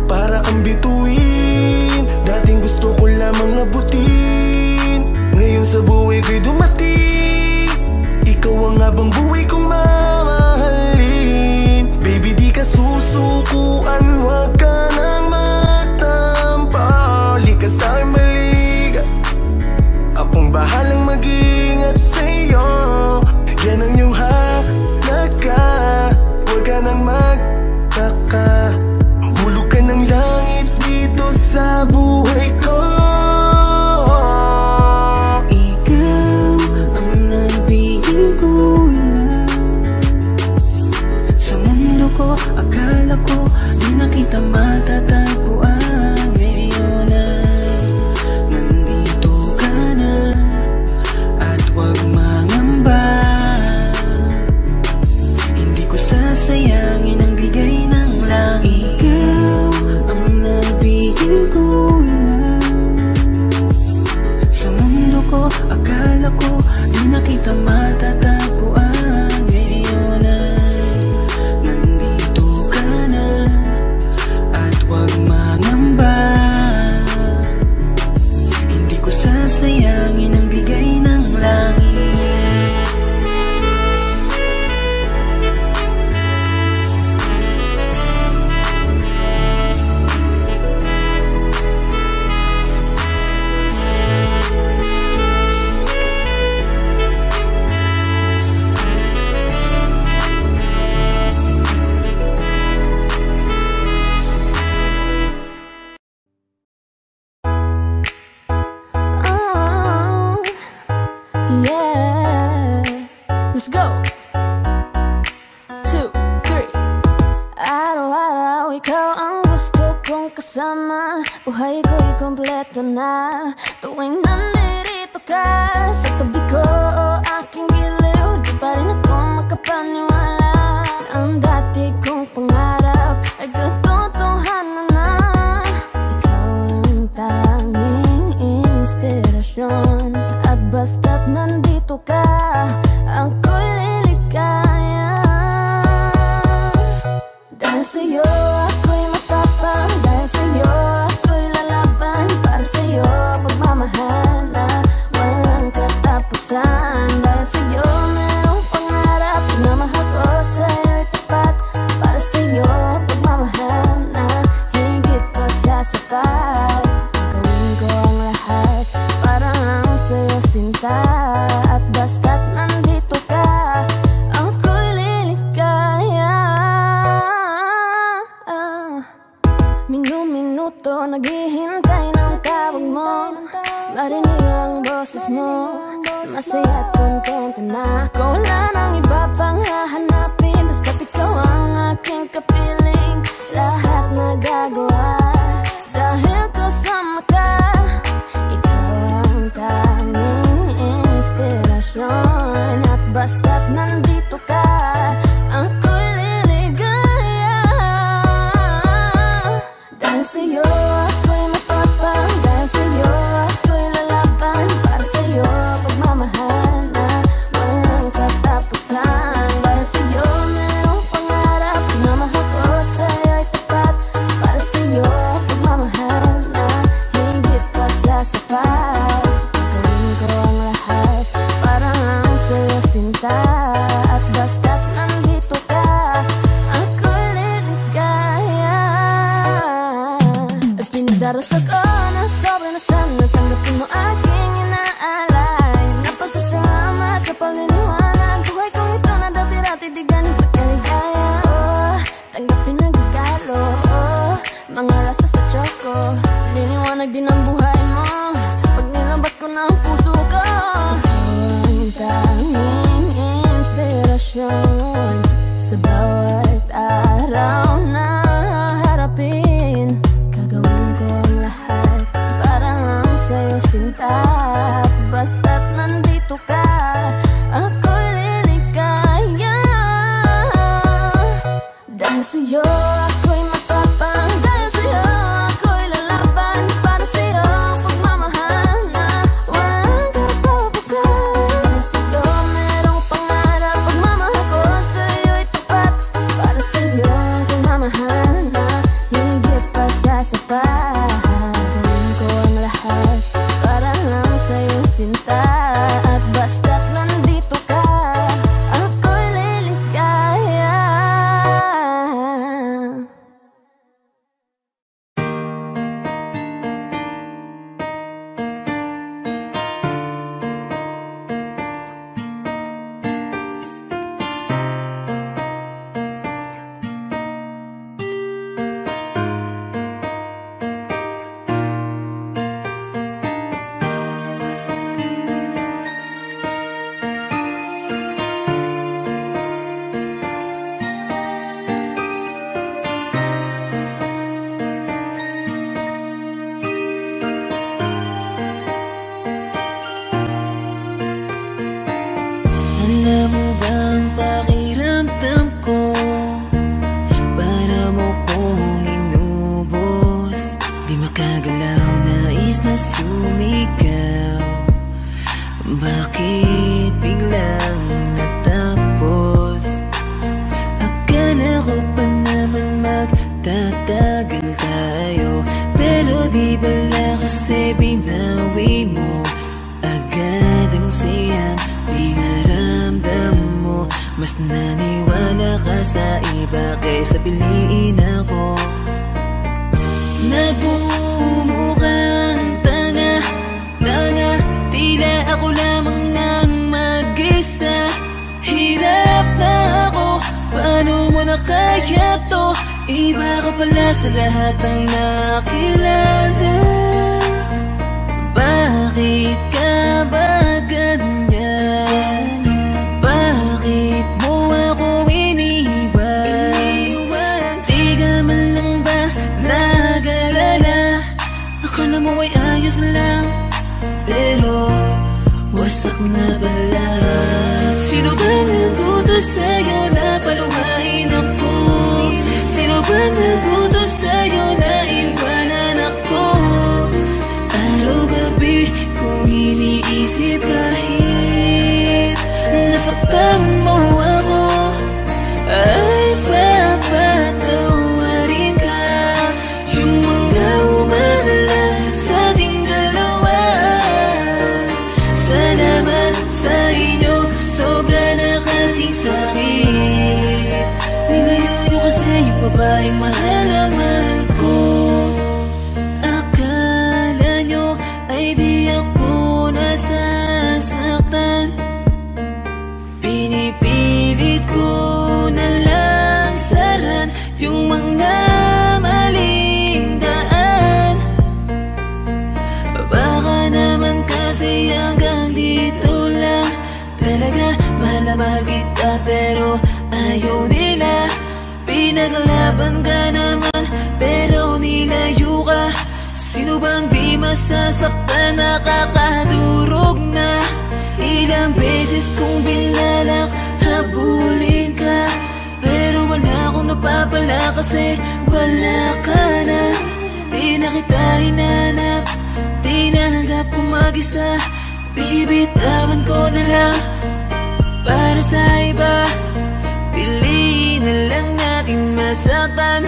L: Para kang bituin, dating gusto ko lamang abutin. Ngayon sa buhay ko'y dumating, ikaw ang abang buhay kong mamahalin. Baby, di ka susukuan, huwag ka nang magtampo. Di ka sa'kin maliga, akong bahalang mag-ingat sa'yo. Yan ang iyong halaga, huwag ka nang magtaka. Hulog ka ng langit dito sa buhay ko.
M: ko, akala ko di na kita matatagpuan. Ngayon ay nandito ka na, at huwag mangamba. Hindi ko sasayangin ang bigay ng langit.
N: Buhay ko'y kompleto na tuwing nandirito ka sa tabi ko o aking giliw. Di pa rin ako makapaniwala ang dati kong pangarap ay katotohanan na. Ikaw ang tanging inspirasyon, at basta't nandito ka ako'y liligaya. Dahil sa'yo ako'y matapang, dahil sa'yo pagmamahal na walang katapusan. Dahil sa'yo merong pangarap, pagmamahal ko sa'yo'y tapat. Para sa'yo pagmamahal na higit pa sa sapat. Gagawin ko ang lahat para lang sa'yo sinta, at basta't nandito ka ako'y liligaya. Minuto naghihintay ng tawag mo, marinig ang boses mo. Masaya at kontento na ako, wala nang iba pang hahanapin. Basta't ikaw ang aking kapiling, lahat nagagawa dahil kasama ka. Ikaw ang tanging inspirasyon, at basta't nandito ka ako'y liligaya. Dahil sa'yo ako'y matapang, dahil sa'yo ako'y lalaban. Para sa'yo pagmamahal na walang katapusan. Dahil sa'yo merong pangarap, pagmamahal ko sa'yo'y tapat. Para sa'yo pagmamahal na higit pa sa sapat. Gagawin ko ang lahat para lang sa'yo sinta, at basta't nandito ka ako'y liligaya. Pinagdarasal ko na sobrang na sana tanggapin mo aking inaalay. Napasasalamat sa pagdiniwala, buhay kong ito na dati-dati di ganito kaligaya. Oh, tanggapin ang regalo, oh, mga rasa sa choco. Liliwanag din ang buhay mo pag nilabas ko na ang puso ko. Ikaw ang tanging inspirasyon sa bawat araw na harapin. Gagawin ko ang lahat para lang sa'yo sinta, basta't nandito ka ako'y liligaya. Dahil sa'yo ako'y matapang, dahil sa'yo ako'y lalaban. Para sa'yo pagmamahal na walang katapusan. Dahil sa'yo merong pangarap, pagmamahal ko sa'yo'y tapat. Para sa'yo pagmamahal na higit pa sa sapat. Gawin ko ang lahat para lang sa'yo sinta, at basta't nandito ka ako'y liligaya.
M: Alam mo bang pakiramdam ko, para mo kong inubos. Di makagalaw, nais na sumigaw, Bakit biglang natapos? Akala ko pa naman magtatagal tayo, pero di bala kasi binawi mo agad ang sayang pinaramdam mo. Mas naniwala ka sa iba kaysa piliin ako. Nagmumukhang tanga, tila ako lamang ang mag-isa. Hirap na ako, paano mo na kaya to? Iba ka pala sa lahat ng nakilala. Bakit ka ba ganyan? Bakit mo ako iniwan? Di ka man lang ba nag-alala? Akala mo ay ayos lang, pero wasak na pala. Sino ba nagutos sa'yo na paluhain ako? Sino ba nagutos sa'yo na iwanan ako? Araw-gabi kung iniisip kahit nasaktan mo ako, ay papatawarin ka. Yung mga umalala sa ating dalawa, salamat sa inyo, sobra na kasing sakit. Nilayo nyo kasi yung babaeng mahal na mahal ko. Akala nyo ay di ako nasasaktan. Pinipilit ko na lang saran yung mga maling daan. Baka naman kasi hanggang dito lang. Talaga mahal na mahal kita pero ayaw nila. Pinaglaban ka naman pero nilayo ka. Sino bang di masasaktan, nakakadurog na? Ilang beses kong binalak habulin ka, pero wala akong napapala kasi wala ka na. Di na kita hinanap, di nanggap kong mag-isa. Bibitawan ko na lang para sa iba. Piliin na lang natin masaktan.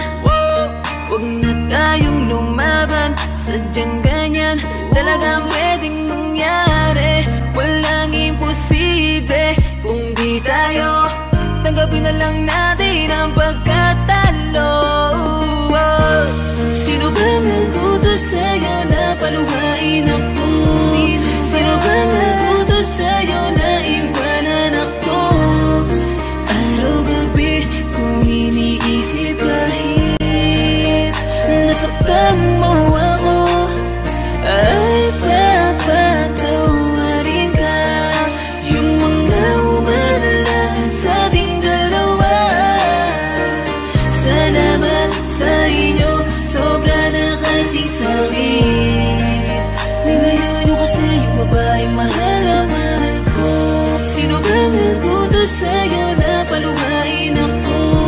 M: Huwag na tayong lumaban, sadyang ganyan talagang pwedeng mangyari. Walang imposible kung di tayo. Tanggapin na lang natin ang pagkatalo. Sino ba nagutos sa'yo na paluhain ako? Sino ba nagutos sa'yo na iwanan ako? Araw-gabi kung iniisip kahit nasaktan mo ako, ay papatawarin ka. Yung mga umalala sa ating dalawa, salamat sa inyo, sobra na kasing sakit. Nilayo nyo kasi yung babaeng mahal na mahal ko. Sino ba nagutos sa'yo na paluhain ako?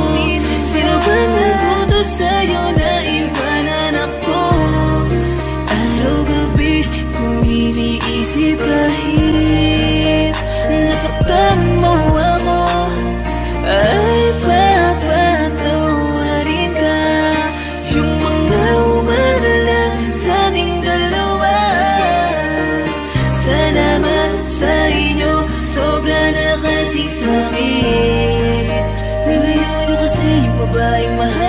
M: Sino ba nagutos sa'yo na iwanan ako? Araw-gabi kung iniisip kahit nasaktan mo ako, ay papatawarin ka. Yung mga umalala sa ating dalawa, salamat sa inyo, sobra na kasing sakit. Nilayo nyo kasi yung babaeng mahal